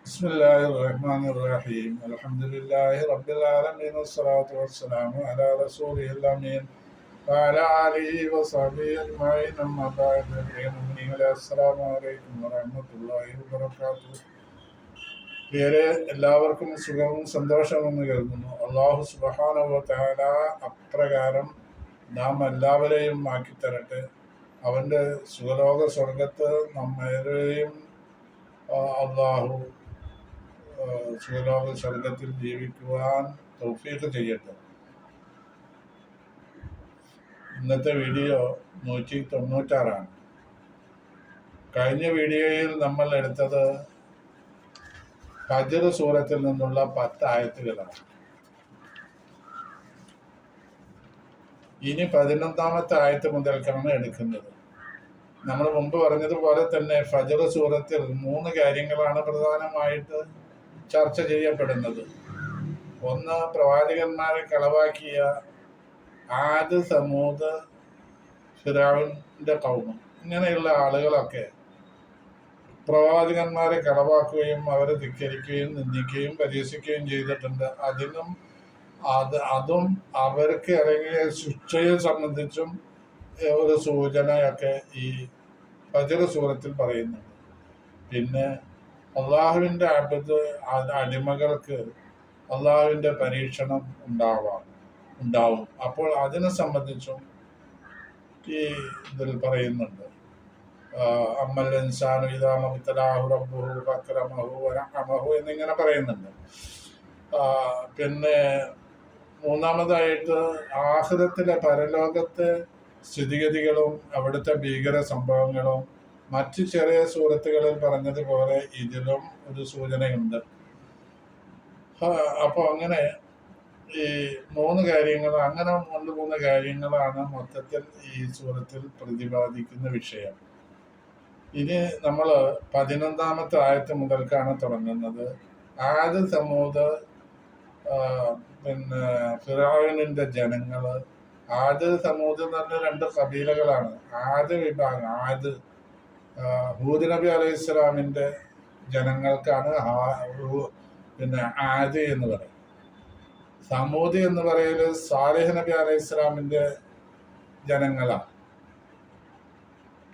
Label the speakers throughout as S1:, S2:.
S1: بسم الله الرحمن الرحيم الحمد لله رب العالمين والصلاة والسلام على رسوله الأمين وعلى آله وصحبه أجمعين أما بعد السلام عليكم ورحمة الله وبركاته. വേറെ എല്ലാവർക്കും സുഖവും സന്തോഷമെന്ന് കരുതുന്നു. അള്ളാഹു സുബ്ഹാനഹു വ തആല അപ്രകാരം നാം എല്ലാവരെയും ആക്കിത്തരട്ടെ. അവൻ്റെ സുഖലോക സ്വർഗത്ത് നമ്മേരെയും അള്ളാഹു സുഖലോക സ്വർഗത്തിൽ ജീവിക്കുവാൻ തൗഫീഖ് ചെയ്യട്ടെ. ഇന്നത്തെ വീഡിയോ 196. കഴിഞ്ഞ വീഡിയോയിൽ നമ്മൾ എടുത്തത് ഫജ്ർ സൂറത്തിൽ നിന്നുള്ള 10 ആയത്തുകളാണ്. ഇനി 11ാമത്തെ ആയത്ത് മുതൽക്കാണ് എടുക്കുന്നത്. നമ്മൾ മുമ്പ് പറഞ്ഞതുപോലെ തന്നെ ഫജ്ർ സൂറത്തിൽ 3 കാര്യങ്ങളാണ് പ്രധാനമായിട്ട് ചർച്ച ചെയ്യപ്പെടുന്നത്. ഒന്ന്, പ്രവാചകന്മാരെ കളവാക്കിയ ആദ്, സമൂദ്, ഫിർഔന്റെ ഖൗമ്, ഇങ്ങനെയുള്ള ആളുകളൊക്കെ പ്രവാചകന്മാരെ കളവാക്കുകയും അവരെ ധിക്കരിക്കുകയും നിന്ദിക്കുകയും പരിഹസിക്കുകയും ചെയ്തിട്ടുണ്ട്. അതും അവർക്ക് ഇറങ്ങിയ ശിക്ഷയെ സംബന്ധിച്ചും ഒരു സൂചനയൊക്കെ ഈ ഫജ്ർ സൂറത്തിൽ പറയുന്നുണ്ട്. പിന്നെ അള്ളാഹുവിൻ്റെ അടിമകൾക്ക് അള്ളാഹുവിൻ്റെ പരീക്ഷണം ഉണ്ടാവും. അപ്പോൾ അതിനെ സംബന്ധിച്ചും ഈ ഇതിൽ പറയുന്നുണ്ട്. അമ്മൽ ഇൻസാനു ഇദാ മബ്തലാഹു റബ്ബുഹു ഫഅക്രമഹു വനഅമഹു എന്നിങ്ങനെ പറയുന്നുണ്ട്. പിന്നെ മൂന്നാമതായിട്ട് ആഖിറത്തിലെ പരലോകത്തെ സ്ഥിതിഗതികളും അവിടുത്തെ ഭീകര സംഭവങ്ങളും മറ്റു ചെറിയ സൂറത്തുകളിൽ പറഞ്ഞതുപോലെ ഇതിലും ഒരു സൂചനയുണ്ട്. അപ്പോൾ അങ്ങനെ ഈ 3 കാര്യങ്ങൾ, അങ്ങനെ 3 കാര്യങ്ങളാണ് മൊത്തത്തിൽ ഈ സൂറത്തിൽ പ്രതിപാദിക്കുന്ന വിഷയം. ഇനി നമ്മൾ 11ാമത്തെ ആയത്ത് മുതൽക്കാണ് തുടങ്ങുന്നത്. ആദ്, സമൂദ്, പിന്നെ ഫിർഔനിന്റെ ജനങ്ങള്. ആദ്, സമൂദ് എന്ന് പറഞ്ഞ 2 കബീലകളാണ്. ആദ് വിഭാഗം, ആദ് ഹൂദ് നബി അലൈഹി സ്വലാമിന്റെ ജനങ്ങൾക്കാണ് പിന്നെ ആദ് എന്ന് പറയും. സമൂദ് എന്ന് പറയല് സാലിഹ് നബി അലൈഹി സ്വലാമിന്റെ ജനങ്ങളാണ്.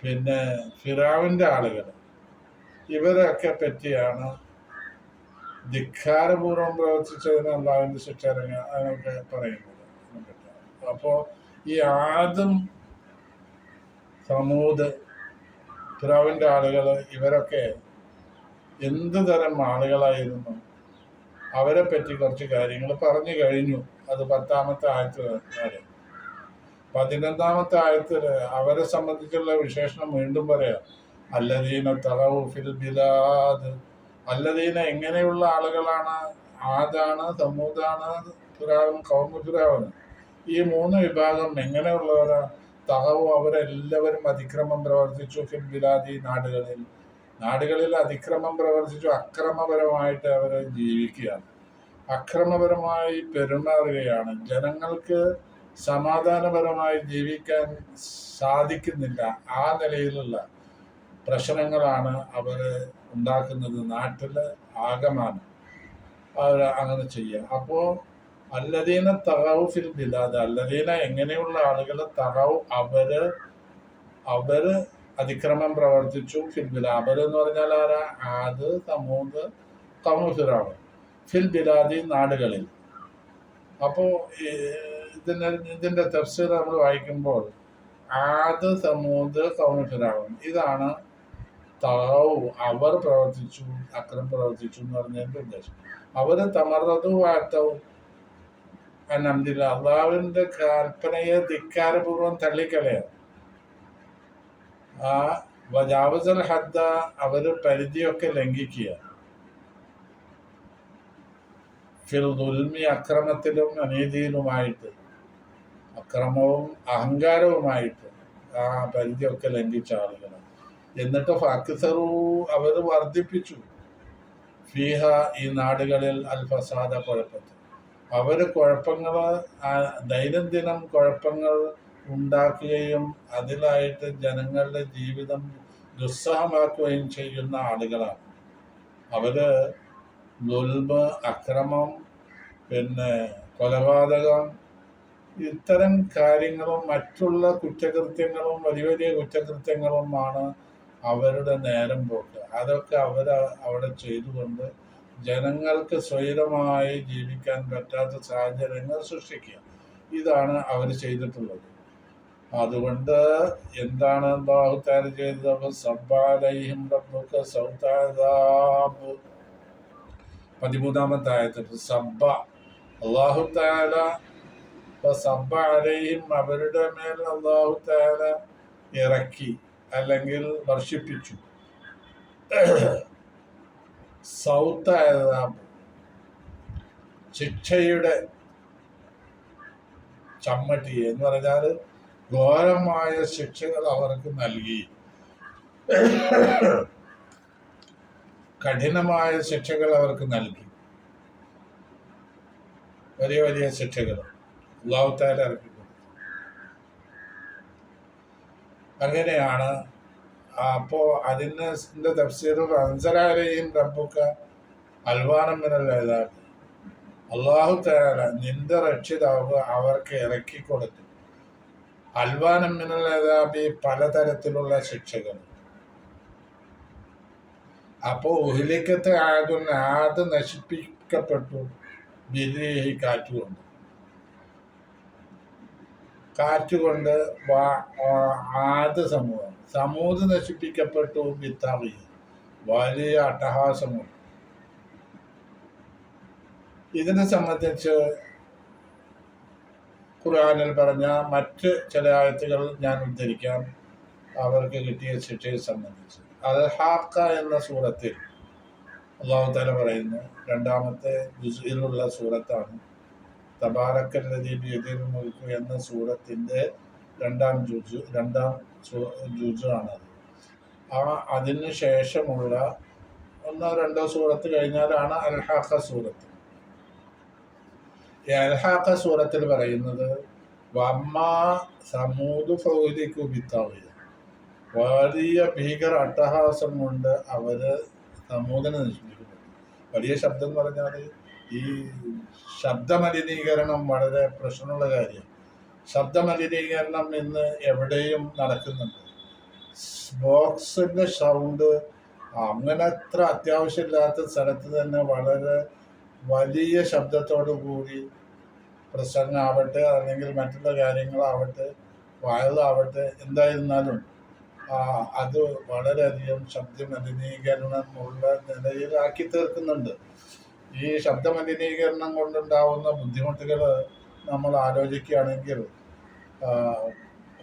S1: പിന്നെ ഫിർഔന്റെ ആളുകൾ, ഇവരൊക്കെ പറ്റിയാണ് ധിക്കാരപൂർവം പ്രവർത്തിച്ചതിന് അള്ളാഹുവിന്റെ ശിക്ഷ അതിനൊക്കെ പറയുന്നത്. അപ്പോൾ ഈ ആദും സമൂദ്, ഫിർഔന്റെ ആളുകൾ, ഇവരൊക്കെ എന്ത് തരം ആളുകളായിരുന്നു, അവരെ പറ്റി കുറച്ച് കാര്യങ്ങൾ പറഞ്ഞു കഴിഞ്ഞു. അത് 10ാമത്തെ ആയത്ത് വരെ. 11ാമത്തെ ആയത്തിൽ അവരെ സംബന്ധിച്ചുള്ള വിശേഷണം വീണ്ടും പറയാം. അല്ലദീന തഗൗ ഫിൽ ബിലാദ്. അല്ലദീന എങ്ങനെയുള്ള ആളുകളാണ്? ആദാണ്, സമൂദാണ്, ഫിർഔൻ, ഖൗമു ഫിർഔൻ. ഈ 3 വിഭാഗം എങ്ങനെയുള്ളവരാണ്? തഗവ്, അവരെല്ലാവരും അതിക്രമം പ്രവർത്തിച്ചു. ഫിൽ ബിലാദി, നാടുകളിൽ അതിക്രമം പ്രവർത്തിച്ചു. അക്രമപരമായിട്ട് അവർ ജീവിക്കുകയാണ്, അക്രമപരമായി പെരുമാറുകയാണ്. ജനങ്ങൾക്ക് സമാധാനപരമായി ജീവിക്കാൻ സാധിക്കുന്നില്ല. ആ നിലയിലുള്ള പ്രശ്നങ്ങളാണ് അവർ ഉണ്ടാക്കുന്നത്. നാട്ടിൽ ആകമാനം അവർ അങ്ങനെ ചെയ്യുക. അപ്പോൾ അല്ലദീന തഗൗ ഫിൽ ബിലാദ്, അല്ലദീന എങ്ങനെയുള്ള ആളുകൾ, തഗൗ അവര് അതിക്രമം പ്രവർത്തിച്ചു. ഫിൽ ബിലാദ്, അവരെന്ന് പറഞ്ഞാൽ ആരാ? ആദ്, സമൂദ്, ഖൗമു ഫിർഔൻ. ഫിൽ ബിലാദി, നാടുകളിൽ. അപ്പോൾ ഇതിന്റെ തഫ്സീർ നമ്മൾ വായിക്കുമ്പോൾ ആദ്, സമൂദ്, ഖൗമു ഫിർഔൻ, ഇതാണ് തഗൗ, അവർ പ്രവർത്തിച്ചു, അക്രമം പ്രവർത്തിച്ചു എന്ന് പറഞ്ഞതിന്റെ ഉദ്ദേശം. അവര് തമറദു വാഴ്ത്തവും അൽഹംദുലില്ല, അള്ളാഹുവിന്റെ കൽപ്പനയെ ധിക്കാരപൂർവ്വം തള്ളിക്കളയാണ്. വജാവസൽ ഹദ്ദ, അവര് പരിധിയൊക്കെ ലംഘിക്കുക. ഫിൽ ദുൽമി, അക്രമത്തിലും അനീതിയിലുമായിട്ട്, അക്രമവും അഹങ്കാരവുമായിട്ട് ആ പരിധിയൊക്കെ ലംഘിച്ച ആളുകളാണ്. എന്നിട്ട് ഫാക്കിസറു, അവർ വർദ്ധിപ്പിച്ചു. ഫീഹ, ഈ നാടുകളിൽ അൽ ഫസാദ, കുഴപ്പത്തിൽ. അവര് കുഴപ്പങ്ങൾ, ദൈനംദിനം കുഴപ്പങ്ങൾ ഉണ്ടാക്കുകയും അതിലായിട്ട് ജനങ്ങളുടെ ജീവിതം ദുസ്സഹമാക്കുകയും ചെയ്യുന്ന ആളുകളാണ്. അവര് ദുൽമ്, അക്രമം, പിന്നെ കൊലപാതകം, ഇത്തരം കാര്യങ്ങളും മറ്റുള്ള കുറ്റകൃത്യങ്ങളും വലിയ വലിയ കുറ്റകൃത്യങ്ങളുമാണ് അവരുടെ നേരം പോക്ക്. അതൊക്കെ അവിടെ ചെയ്തുകൊണ്ട് ജനങ്ങൾക്ക് സ്വൈരമായി ജീവിക്കാൻ പറ്റാത്ത സാഹചര്യങ്ങൾ സൃഷ്ടിക്കുക. ഇതാണ് അവർ ചെയ്തിട്ടുള്ളത്. അതുകൊണ്ട് എന്താണ് അല്ലാഹു തആല ചെയ്തത്? സബ്ബഅലൈഹിം റബ്ബുക സൗതഅദാബ്. 13-ാമത്തെ ആയത്തിൽ സബ്ബ അല്ലാഹു തആല സബ്ബ അലൈഹിം, അവരുടെ മേൽ അല്ലാഹു തആല ഇറക്കി അല്ലെങ്കിൽ വർഷിപ്പിച്ചു സൗതഅദാബ്, ശിക്ഷയുടെ ചമ്മട്ടി എന്ന് പറഞ്ഞാൽ ഘോരമായ ശിക്ഷകൾ അവർക്ക് നൽകി. കഠിനമായ ശിക്ഷകൾ അവർക്ക് നൽകി. വലിയ വലിയ ശിക്ഷകൾ അല്ലാഹു തആല ഇറക്കി കൊടുത്തു. അങ്ങനെയാണ്. അപ്പോ അതിന്റെ തഫ്സീറുൽ അൻസല അലൈഹിം റബ്ബുക അൽവാനം മിനൽ അദാബ്. അല്ലാഹു തആല നിന്റെ രക്ഷിതാവ് അവർക്ക് ഇറക്കി കൊടുത്തു അൽവാനം മിനൽ അദാബി, പലതരത്തിലുള്ള ശിക്ഷകൾ. അപ്പോ ഉഹ്ലിക്കത്ത് ആദ് നശിപ്പിക്കപ്പെട്ടു ബിരിഹി, കാറ്റുകൊണ്ട്. ആദ് സമൂത് നശിപ്പിക്കപ്പെട്ടു ബിത്താവി, വലിയ അട്ടഹാസമുണ്ട്. ഇതിനെ സംബന്ധിച്ച് ഖുർആനിൽ പറഞ്ഞ മറ്റ് ചില ആയത്തുകൾ ഞാൻ ഉദ്ധരിക്കാം. അവർക്ക് കിട്ടിയ ശിക്ഷയെ സംബന്ധിച്ച് അൽ-ഹാഖ എന്ന സൂറത്തിൽ അല്ലാഹു തആല പറയുന്നു, 2-ാമത്തെ ജുസ്ഇലുള്ള സൂറത്താണ്. തബാറക്കല്ലദീ ബിയദിഹിൽ മുൽക്ക് എന്ന സൂറത്തിന്റെ 2-ാം ജുസ് ആണത്. അതിന് ശേഷമുള്ള 1-2 സൂറത്ത് കഴിഞ്ഞാലാണ് അൽ-ഹാഖ സൂറത്ത്. ഈ അൽ-ഹാഖ സൂറത്തിൽ പറയുന്നത് വമ്മാ സമൂദ് ഫൗലിക്കു ബിത്താവിയ, വലിയ ഭീകര അട്ടഹാസം കൊണ്ട് അവര് സമൂദിനെ നശിപ്പിക്കുന്നു. വലിയ ശബ്ദം എന്ന് പറഞ്ഞാൽ ഈ ശബ്ദമലിനീകരണം വളരെ പ്രശ്നമുള്ള കാര്യം. ശബ്ദമലിനീകരണം ഇന്ന് എവിടെയും നടക്കുന്നുണ്ട്. ബോക്സിന്റെ സൗണ്ട് അങ്ങനെ അത്ര അത്യാവശ്യമില്ലാത്ത സ്ഥലത്ത് തന്നെ വളരെ വലിയ ശബ്ദത്തോടു കൂടി പ്രസംഗമാവട്ടെ അല്ലെങ്കിൽ മറ്റുള്ള കാര്യങ്ങളാവട്ടെ വയലാവട്ടെ, എന്തായിരുന്നാലും അത് വളരെയധികം ശബ്ദമലിനീകരണമുള്ള നിലയിലാക്കി തീർക്കുന്നുണ്ട്. ഈ ശബ്ദമലിനീകരണം കൊണ്ടുണ്ടാവുന്ന ബുദ്ധിമുട്ടുകൾ നമ്മൾ ആലോചിക്കുകയാണെങ്കിൽ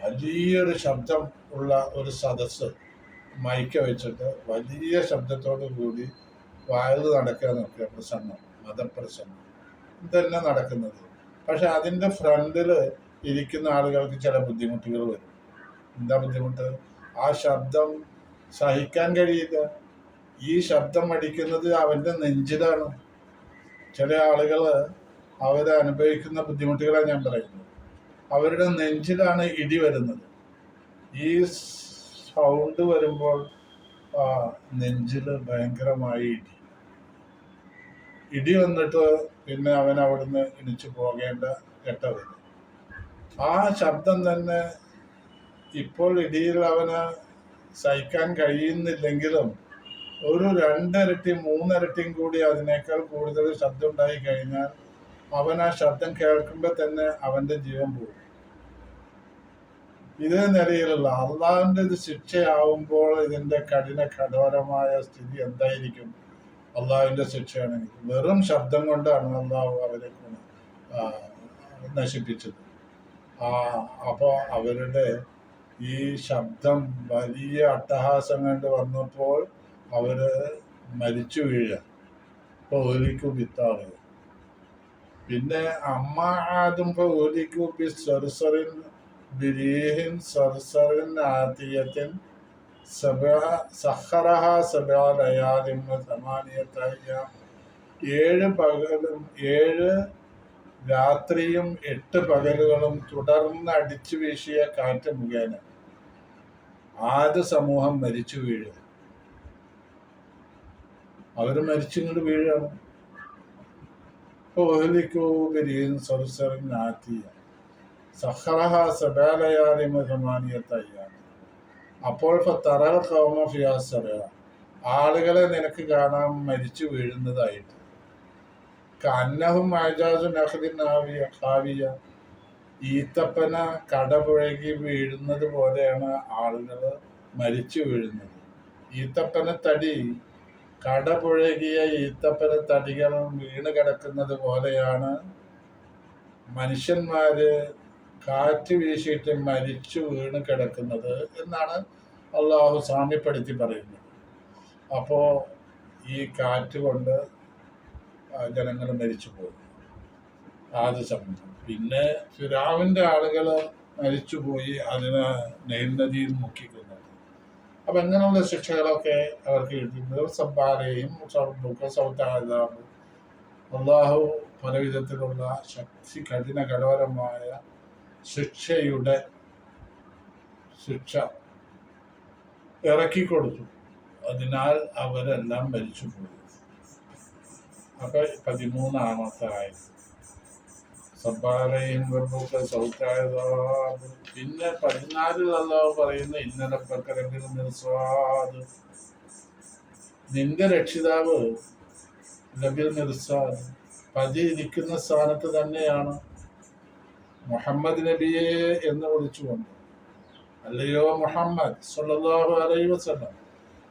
S1: വലിയൊരു ശബ്ദം ഉള്ള ഒരു സദസ്സ് മൈക്ക വെച്ചിട്ട് വലിയ ശബ്ദത്തോടു കൂടി വയല് നടക്കുക നോക്കുക, പ്രസംഗം, മതപ്രസംഗം ഇതന്നെ നടക്കുന്നത്. പക്ഷെ അതിൻ്റെ ഫ്രണ്ടിൽ ഇരിക്കുന്ന ആളുകൾക്ക് ചില ബുദ്ധിമുട്ടുകൾ വരും. എന്താ ബുദ്ധിമുട്ട്? ആ ശബ്ദം സഹിക്കാൻ കഴിയില്ല. ഈ ശബ്ദം അടിക്കുന്നത് അവൻ്റെ നെഞ്ചിലാണ്. ചില ആളുകൾ അവരനുഭവിക്കുന്ന ബുദ്ധിമുട്ടുകളാണ് ഞാൻ പറയുന്നത്. അവരുടെ നെഞ്ചിലാണ് ഇടി വരുന്നത്. ഈ സൗണ്ട് വരുമ്പോൾ നെഞ്ചിൽ ഭയങ്കരമായി ഇടി വന്നിട്ട് പിന്നെ അവൻ അവിടുന്ന് ഇടിച്ചു പോകേണ്ട ഘട്ടം വരും. ആ ശബ്ദം തന്നെ ഇപ്പോൾ ഇടിയിൽ അവന് സഹിക്കാൻ കഴിയുന്നില്ലെങ്കിലും ഒരു 2 ഇരട്ടി 3 ഇരട്ടിയും കൂടി അതിനേക്കാൾ കൂടുതൽ ശബ്ദം ഉണ്ടായി കഴിഞ്ഞാൽ അവൻ ആ ശബ്ദം കേൾക്കുമ്പോൾ തന്നെ അവന്റെ ജീവൻ പോകും. ഇതേ നിലയിലുള്ള അള്ളാഹുവിൻ്റെ ഒരു ശിക്ഷയാവുമ്പോൾ ഇതിന്റെ കഠോരമായ സ്ഥിതി എന്തായിരിക്കും? അള്ളാഹുവിന്റെ ശിക്ഷയാണെങ്കിൽ വെറും ശബ്ദം കൊണ്ടാണ് അള്ളാഹു അവരെ നശിപ്പിച്ചത്. അപ്പോൾ അവരുടെ ഈ ശബ്ദം വലിയ അട്ടഹാസം കണ്ട് വന്നപ്പോൾ അവര് മരിച്ചു വീഴുക. ഇപ്പോൾ ഒലിക്കു ബിത്താവുക. പിന്നെ അമ്മാതും ഒലിക്കു ബി സർസറിൻ ബിരീഹിൻ സർസറിൻ ആതിയത്തിൻ സഖറഹ സബഅ ലയാലിൻ വസമാനിയത അയ്യാം. 7 പകലും 7 രാത്രിയും 8 പകലുകളും തുടർന്ന് അടിച്ചു വീശിയ കാറ്റ് മുഖേന ആദ്യ സമൂഹം മരിച്ചു വീഴുക. അവർ മരിച്ചിങ്ങോട്ട് വീഴാണ്. അപ്പോൾ ആളുകളെ നിനക്ക് കാണാൻ മരിച്ചു വീഴുന്നതായിട്ട്. കന്നഹും ഈത്തപ്പന കടപുഴകി വീഴുന്നത് പോലെയാണ് ആളുകൾ മരിച്ചു വീഴുന്നത്. ഈത്തപ്പന തടി കടപുഴകിയ ഈത്തപ്പന തടികൾ വീണ് കിടക്കുന്നത് പോലെയാണ് മനുഷ്യന്മാര് കാറ്റ് വീശിയിട്ട് മരിച്ചു വീണ് കിടക്കുന്നത് എന്നാണ് അള്ളാഹു സാമ്യപ്പെടുത്തി പറയുന്നത്. അപ്പോ ഈ കാറ്റ് കൊണ്ട് ജനങ്ങൾ മരിച്ചു പോകും. ആദ്യ സംബന്ധം. പിന്നെ ഫിറഔന്റെ ആളുകൾ മരിച്ചുപോയി, അതിനെ നൈൽ നദിയിൽ മുക്കിക്കുന്നത്. അപ്പൊ അങ്ങനെയുള്ള ശിക്ഷകളൊക്കെ അവർക്ക് കിട്ടുന്നത്. സബ്ബാലയും അള്ളാഹു പല വിധത്തിലുള്ള ശക്തി കഠിന കഠോരമായ ശിക്ഷ ഇറക്കിക്കൊടുത്തു. അതിനാൽ അവരെല്ലാം മരിച്ചുപോയി. അപ്പൊ 13-ാമത്തെ ആയത് സബ്ബാലയും സൗത്തായത്. പിന്നെ 14 അല്ലാഹു പറയുന്ന ഇന്നലെ പ്രകരത്തിൽ നിർസ്വാദ്, നിന്റെ രക്ഷിതാവ് ലബിൽ നിർസാദ് പതിയിരിക്കുന്ന സ്ഥാനത്ത് തന്നെയാണ്. മുഹമ്മദ് നബിയെ എന്ന് വിളിച്ചുകൊണ്ട്, അല്ലയോ മുഹമ്മദ് സല്ലല്ലാഹു അലൈഹി വസല്ലം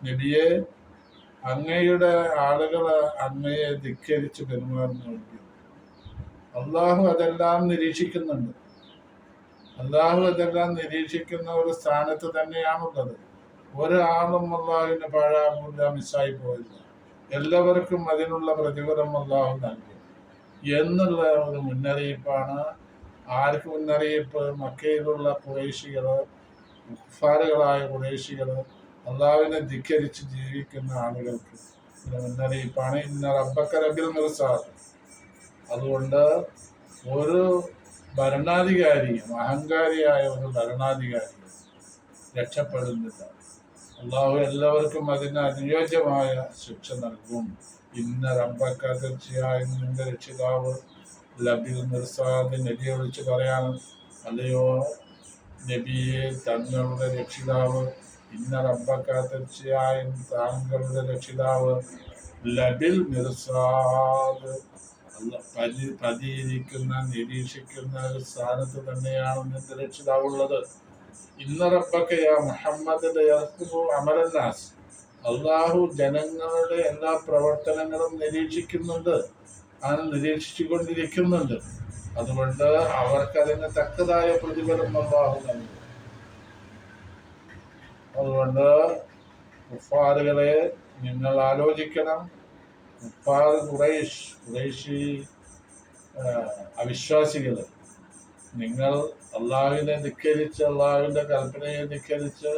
S1: നബിയെ, അങ്ങയുടെ ആളുകളെ അങ്ങയെ ധിക്കരിച്ച് പെരുമാറുന്നു. അള്ളാഹു അതെല്ലാം നിരീക്ഷിക്കുന്നുണ്ട്. അള്ളാഹു അതെല്ലാം നിരീക്ഷിക്കുന്ന ഒരു സ്ഥാനത്ത് തന്നെയാണുള്ളത്. ഒരാളും അള്ളാഹുവിന് പാഴാകില്ല, മിസ്സായി പോയില്ല. എല്ലാവർക്കും അതിനുള്ള പ്രതിഫലം അള്ളാഹു നൽകും എന്നുള്ള ഒരു മുന്നറിയിപ്പാണ്. ആർക്ക് മുന്നറിയിപ്പ്? മക്കയിലുള്ള ഖുറൈശികള്, കുഫാറുകളായ ഖുറൈശികള്, അള്ളാഹുവിനെ ധിക്കരിച്ച് ജീവിക്കുന്ന ആളുകൾക്ക് മുന്നറിയിപ്പാണ്. ഇന്ന റബ്ബക ലബിൽ മിർസാദ്. അതുകൊണ്ട് ഒരു ഭരണാധികാരിയും, അഹങ്കാരിയായ ഒരു ഭരണാധികാരിയും രക്ഷപ്പെടുന്നില്ല. അള്ളാഹു എല്ലാവർക്കും അതിന് അനുയോജ്യമായ ശിക്ഷ നൽകും. ഇന്ന റബ്ബക, തീർച്ചയായും നിന്റെ രക്ഷിതാവ് ലബിൽ മിർസാദ്, നബിയെ വിളിച്ച് പറയാണ്, അല്ലയോ നബിയെ, തങ്ങളുടെ രക്ഷിതാവ്, ഇന്ന റബ്ബക, തീർച്ചയായും താങ്കളുടെ രക്ഷിതാവ്, ലബിൽ മിർസാദ്, പതിയിരിക്കുന്ന നിരീക്ഷിക്കുന്ന ഒരു സ്ഥാനത്ത് തന്നെയാണ് നിന്റെ രക്ഷിതാവുള്ളത്. ഇന്ന റബ്ബക യാ മുഹമ്മദ് അമലന്നാസ്, അള്ളാഹു ജനങ്ങളുടെ എല്ലാ പ്രവർത്തനങ്ങളും നിരീക്ഷിക്കുന്നുണ്ട്, അത് നിരീക്ഷിച്ചുകൊണ്ടിരിക്കുന്നുണ്ട്. അതുകൊണ്ട് അവർക്കതിന് തക്കതായ പ്രതിഫലം അള്ളാഹു നൽകും. അതുകൊണ്ട് കുഫാറുകളെ നിങ്ങൾ ആലോചിക്കണം. ഖുറൈശി അവിശ്വാസികള്, നിങ്ങൾ അള്ളാഹുവിനെ ധിക്കരിച്ച്, അള്ളാഹുവിന്റെ കൽപ്പനയെ ധിക്കരിച്ച്,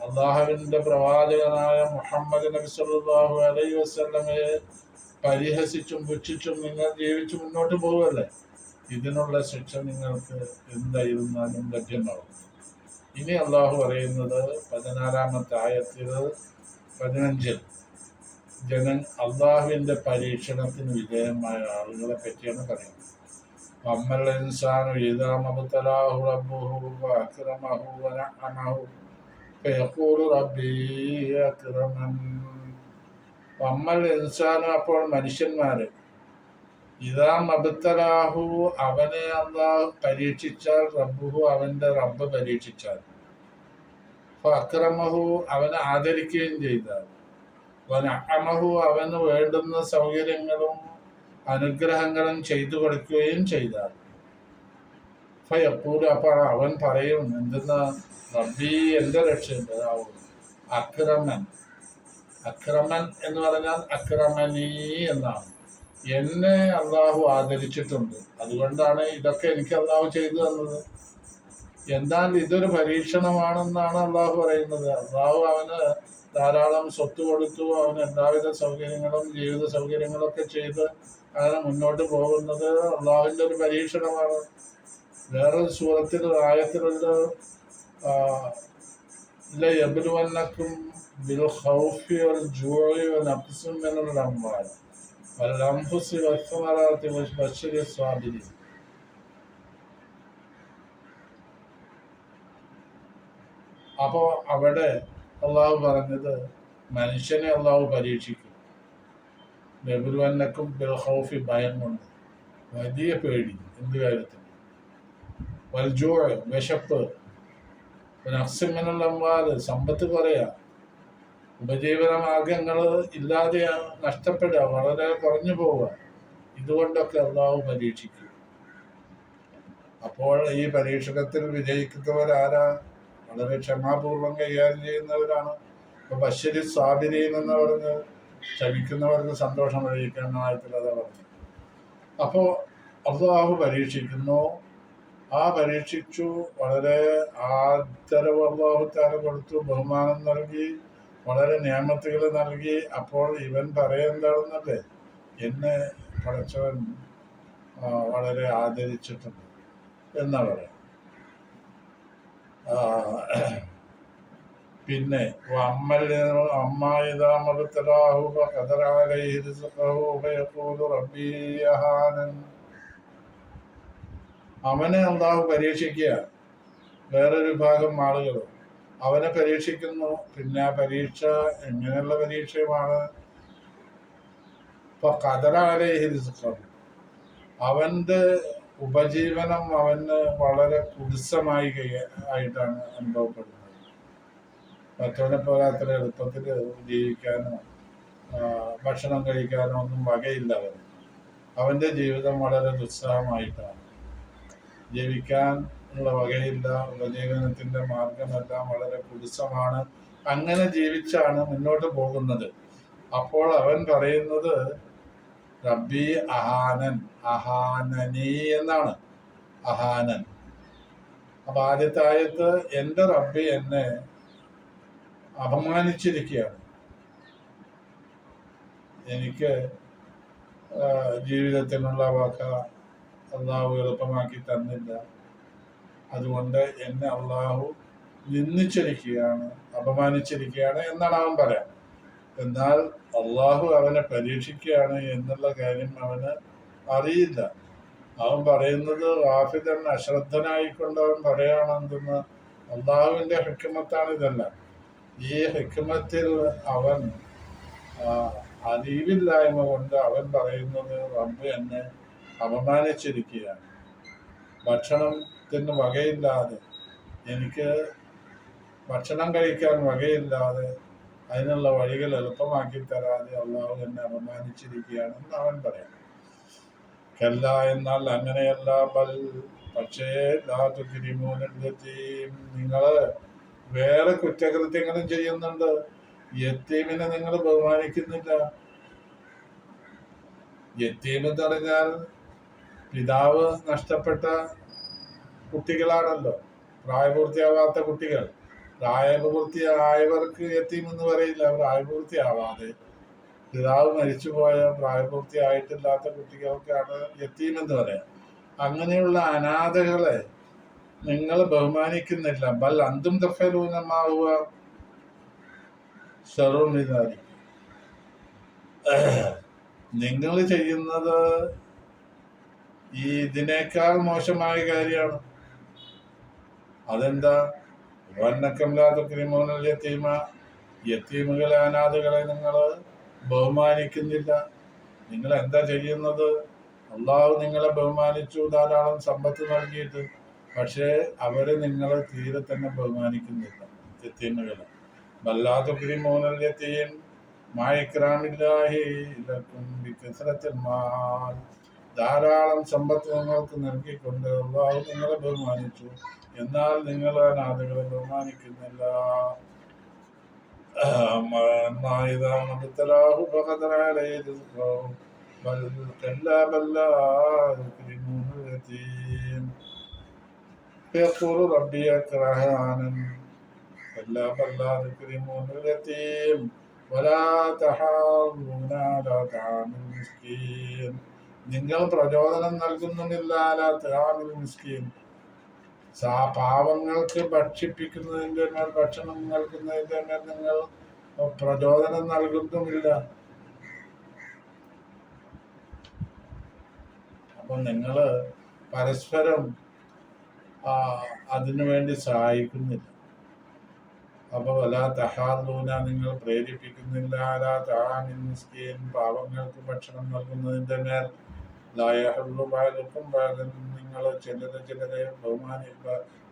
S1: അള്ളാഹുവിന്റെ പ്രവാചകനായ മുഹമ്മദ് നബി സല്ലല്ലാഹു അലൈഹി വസല്ലമയെ പരിഹസിച്ചും പുച്ഛിച്ചും നിങ്ങൾ ജീവിച്ചു മുന്നോട്ട് പോവുകയല്ലേ. ഇതിനുള്ള ശിക്ഷ നിങ്ങൾക്ക് എന്തായിരുന്നാലും ലഭ്യമാകും. ഇനി അള്ളാഹു പറയുന്നത് 14-ാമത്തെ ആയത്തിൽ 15 അള്ളാഹുവിന്റെ പരീക്ഷണത്തിന് വിധേയമായ ആളുകളെ പറ്റിയാണ് പറയുന്നത്. വമ്മൽ ഇൻസാനു ഇദാ മബ്തലാഹു റബ്ബുഹു ഫഅക്രമഹു വനഅമഹു ഫയഖൂലു റബ്ബി അക്രമൻ. വമ്മൽ ഇൻസാനു, അപ്പോൾ മനുഷ്യന്മാര്, ഇദാ മബ്തലാഹു, അവനെ അള്ളാഹു പരീക്ഷിച്ചാൽ, റബ്ബുഹു, അവന്റെ റബ്ബ് പരീക്ഷിച്ചാൽ, ഫഅക്രമഹു, അവനെ ആദരിക്കുകയും ചെയ്താൽ, വനഅമഹു, അവന് വേണ്ടുന്ന സൗകര്യങ്ങളും അനുഗ്രഹങ്ങളും ചെയ്തു കൊടുക്കുകയും ചെയ്താൽ, ഫയഖൂലു, അപ്പോൾ അവൻ പറയും, എന്തെന്ന്? റബ്ബി, എന്റെ രക്ഷിതാവ്, അക്രമൻ. അക്രമൻ എന്ന് പറഞ്ഞാൽ അക്രമനീ എന്നാണ്. എന്നെ അള്ളാഹു ആദരിച്ചിട്ടുണ്ട്, അതുകൊണ്ടാണ് ഇതൊക്കെ എനിക്ക് അള്ളാഹു ചെയ്തു തന്നത്. എന്നാൽ ഇതൊരു പരീക്ഷണമാണെന്നാണ് അള്ളാഹു പറയുന്നത്. അള്ളാഹു അവന് ധാരാളം സ്വത്ത് കൊടുത്തു, അവന് എല്ലാവിധ സൗകര്യങ്ങളും ജീവിത സൗകര്യങ്ങളൊക്കെ ചെയ്ത് അങ്ങനെ മുന്നോട്ട് പോകുന്നത് അള്ളാഹുവിന്റെ ഒരു പരീക്ഷണമാണ്. വേറൊരു സൂറത്തിൽ ആയത്തിലുള്ള ലയബ്ലുവന്നക്കും بالخوف والجوع ونقص من الأموال والأنفس والثمرات وبشر الصابرين. അപ്പോ അവിടെ അള്ളാഹു പറഞ്ഞത് മനുഷ്യനെ അള്ളാഹു പരീക്ഷിക്കും. ബബുൽവന്നക്കും ബിൽഖൗഫി, ഭയം കൊണ്ട്, വലിയ പേടി എന്ത് കാര്യത്തിന്, വൽജൂ, വിശപ്പ്, നഖ്സിമിനുള്ള അമ്വാല്, സമ്പത്ത് കുറയാ, ഉപജീവന മാർഗങ്ങൾ ഇല്ലാതെ നഷ്ടപ്പെടുക, വളരെ കുറഞ്ഞു പോവുക, ഇതുകൊണ്ടൊക്കെ അള്ളാഹു പരീക്ഷിക്കും. അപ്പോൾ ഈ പരീക്ഷണത്തിൽ വിജയിക്കുന്നവരാരാ? വളരെ ക്ഷമാപൂർവം കൈകാര്യം ചെയ്യുന്നവരാണ്. ഇപ്പൊ ബശ്ശരി സ്വാബിരീൻ എന്ന് പറഞ്ഞ് ക്ഷമിക്കുന്നവർക്ക് സന്തോഷം അറിയിക്കാനായിട്ടുള്ളത് പറഞ്ഞു. അപ്പോൾ അള്ളാഹു പരീക്ഷിക്കുന്നു. ആ പരീക്ഷിച്ചു, വളരെ ആദരവ് അള്ളാഹുത്താല കൊടുത്തു, ബഹുമാനം നൽകി, വളരെ നിയമത്തുകൾ നൽകി. അപ്പോൾ ഇവൻ പറയുന്നതാണെന്നല്ലേ, എന്നെ പടച്ചവൻ വളരെ ആദരിച്ചിട്ടുണ്ട് എന്നാ പറയാം. പിന്നെ അവനെ അള്ളാഹു പരീക്ഷിക്കുക. വേറൊരു വിഭാഗം ആളുകൾ അവനെ പരീക്ഷിക്കുന്നു. പിന്നെ ആ പരീക്ഷ എങ്ങനെയുള്ള പരീക്ഷയുമാണ്? ഇപ്പൊ അവന്റെ ഉപജീവനം അവന് വളരെ കുടിസമായി ആയിട്ടാണ് അനുഭവപ്പെടുന്നത്. മറ്റവനെ പോലെ അത്ര എളുപ്പത്തിൽ ജീവിക്കാനോ ഭക്ഷണം കഴിക്കാനോ ഒന്നും വകയില്ല. അവന്റെ ജീവിതം വളരെ ദുസ്സഹമായിട്ടാണ്. ജീവിക്കാൻ ഉള്ള വകയില്ല, ഉപജീവനത്തിന്റെ മാർഗമെല്ലാം വളരെ കുടിസമാണ്. അങ്ങനെ ജീവിച്ചാണ് മുന്നോട്ട് പോകുന്നത്. അപ്പോൾ അവൻ പറയുന്നത് റബ്ബി അഹാനൻ, അഹാനനി എന്നാണ്. അഹാനൻ. അപ്പൊ ആദ്യത്തെ ആയത്ത് എന്റെ റബ്ബി എന്നെ അപമാനിച്ചിരിക്കുകയാണ്, എനിക്ക് ജീവിതത്തിനുള്ള വക അള്ളാഹു എളുപ്പമാക്കി തന്നില്ല, അതുകൊണ്ട് എന്നെ അള്ളാഹു നിന്ദിച്ചിരിക്കുകയാണ്, അപമാനിച്ചിരിക്കുകയാണ് എന്നാണ് അവൻ പറയാം. എന്നാൽ അള്ളാഹു അവനെ പരീക്ഷിക്കുകയാണ് എന്നുള്ള കാര്യം അവന് അറിയില്ല. അവൻ പറയുന്നത് ഹാഫിദൻ, അശ്രദ്ധനായിക്കൊണ്ട് അവൻ പറയുകയാണെന്തെന്ന്. അള്ളാഹുവിന്റെ ഹിക്മത്താണ് ഇതെല്ലാം. ഈ ഹിക്മത്തിൽ അവൻ അറിവില്ലായ്മ കൊണ്ട് അവൻ പറയുന്നത് റബ്ബ് എന്നെ അപമാനിച്ചിരിക്കുകയാണ്, ഭക്ഷണത്തിന് വകയില്ലാതെ, എനിക്ക് ഭക്ഷണം കഴിക്കാൻ വകയില്ലാതെ, അതിനുള്ള വഴികൾ എളുപ്പമാക്കി തരാതെ അള്ളാഹു എന്നെ അപമാനിച്ചിരിക്കുകയാണെന്ന് അവൻ പറയാം. കല്ല, എന്നാൽ അങ്ങനെയല്ല, ബൽ, പക്ഷേ നിങ്ങള് വേറെ കുറ്റകൃത്യങ്ങളും ചെയ്യുന്നുണ്ട്. യത്തീമിനെ നിങ്ങൾ ബഹുമാനിക്കുന്നില്ല. യത്തീം എന്ന് പറഞ്ഞാൽ പിതാവ് നഷ്ടപ്പെട്ട കുട്ടികളാണല്ലോ, പ്രായപൂർത്തിയാവാത്ത കുട്ടികൾ. പ്രായപൂർത്തിയായവർക്ക് യത്തീം എന്ന് പറയില്ല. പ്രായപൂർത്തിയാവാതെ പിതാവ് മരിച്ചുപോയ പ്രായപൂർത്തിയായിട്ടില്ലാത്ത കുട്ടികൾക്കാണ് യത്തീം എന്ന് പറയാം. അങ്ങനെയുള്ള അനാഥകളെ നിങ്ങൾ ബഹുമാനിക്കുന്നില്ല. ബൽ അന്തും തഫലൂനമാവുക ഷറുമിതാരി, നിങ്ങൾ ചെയ്യുന്നത് ഇതിനേക്കാൾ മോശമായ കാര്യമാണ്. അതെന്താ? യത്തീമുകളെ, അനാഥകളെ നിങ്ങൾ ബഹുമാനിക്കുന്നില്ല. നിങ്ങൾ എന്താ ചെയ്യുന്നത്? അള്ളാഹു നിങ്ങളെ ബഹുമാനിച്ചു, ധാരാളം സമ്പത്ത് നൽകിയിട്ട്, പക്ഷേ അവരെ നിങ്ങൾ തീരെ തന്നെ ബഹുമാനിക്കുന്നില്ല. യത്തീമുകളെ ബല്ലാതുക്രിമൂനൽ യതീം മാ ഇക്റാമില്ലാഹി ലക്കും ബികസ്റത്തിൽ മാൽ, ധാരാളം സമ്പത്ത് നിങ്ങൾക്ക് നൽകിക്കൊണ്ട് അള്ളാഹു നിങ്ങളെ ബഹുമാനിച്ചു, എന്നാൽ നിങ്ങൾ അനാഥകളെ ബഹുമാനിക്കുന്നില്ല. നിങ്ങൾ പ്രചോദനം നൽകുന്നില്ല പാവങ്ങൾക്ക് ഭക്ഷിപ്പിക്കുന്നതിൻ്റെ മേൽ, ഭക്ഷണം നൽകുന്നതിൻ്റെ മേൽ നിങ്ങൾ പ്രചോദനം നൽകുന്നുമില്ല. അപ്പൊ നിങ്ങൾ പരസ്പരം അതിനുവേണ്ടി സഹായിക്കുന്നില്ല. അപ്പൊ വലാ തഹാദൂന, നിങ്ങൾ പ്രേരിപ്പിക്കുന്നില്ല, അലാ തആമിൽ മിസ്കീൻ, പാവങ്ങൾക്ക് ഭക്ഷണം നൽകുന്നതിന്റെ മേൽ, ലാ യഹുല്ലു ബഅദുക്കും ബഅദൻ, നിങ്ങൾ ചിലരെ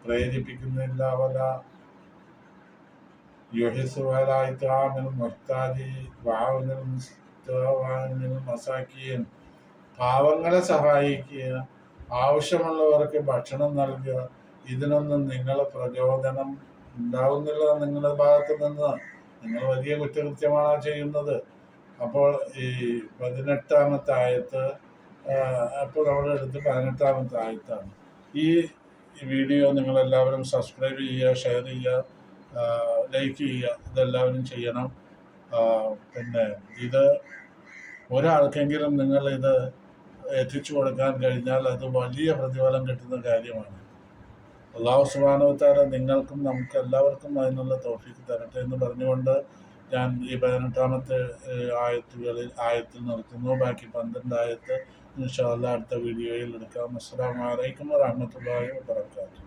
S1: പ്രേരിപ്പിക്കുന്നില്ല, വലാ യുഹിസ്സു അലാ ഇത്ആമിൽ മുഹ്താജി വഅൗനിൽ മുസ്തഗീൻ മസാക്കീൻ, പാവങ്ങളെ സഹായിക്കുക, ആവശ്യമുള്ളവർക്ക് ഭക്ഷണം നൽകുക, ഇതിനൊന്നും നിങ്ങൾ പ്രചോദനം ഉണ്ടാവുന്നില്ല നിങ്ങളുടെ ഭാഗത്ത് നിന്ന്. നിങ്ങൾ വലിയ കുറ്റകൃത്യമാണ് ചെയ്യുന്നത്. അപ്പോൾ ഈ 18-ാമത്തെ ആയത്ത്, അപ്പോൾ നമ്മുടെ അടുത്ത് 18-ാമത്തെ ആയത്താണ്. ഈ വീഡിയോ നിങ്ങളെല്ലാവരും സബ്സ്ക്രൈബ് ചെയ്യുക, ഷെയർ ചെയ്യുക, ലൈക്ക് ചെയ്യുക, ഇതെല്ലാവരും ചെയ്യണം. പിന്നെ ഇത് ഒരാൾക്കെങ്കിലും നിങ്ങൾ ഇത് എത്തിച്ചു കൊടുക്കാൻ കഴിഞ്ഞാൽ അത് വലിയ പ്രതിഫലം കിട്ടുന്ന കാര്യമാണ്. അല്ലാഹു സുബ്ഹാനഹു വ തആല നിങ്ങൾക്കും നമുക്ക് എല്ലാവർക്കും അതിനുള്ള തൗഫീഖ് തരട്ടെ എന്ന് പറഞ്ഞുകൊണ്ട് ഞാൻ ഈ 18-ാമത്തെ ആയത്തിൽ നിർത്തുന്നു. ബാക്കി 12 ആയത്ത് ഇൻഷാ അല്ലാഹ് അടുത്ത വീഡിയോയിൽ എടുക്കാം. അസ്സലാമു അലൈക്കും വറഹ്മത്തുള്ളാഹി വബറകാതുഹു.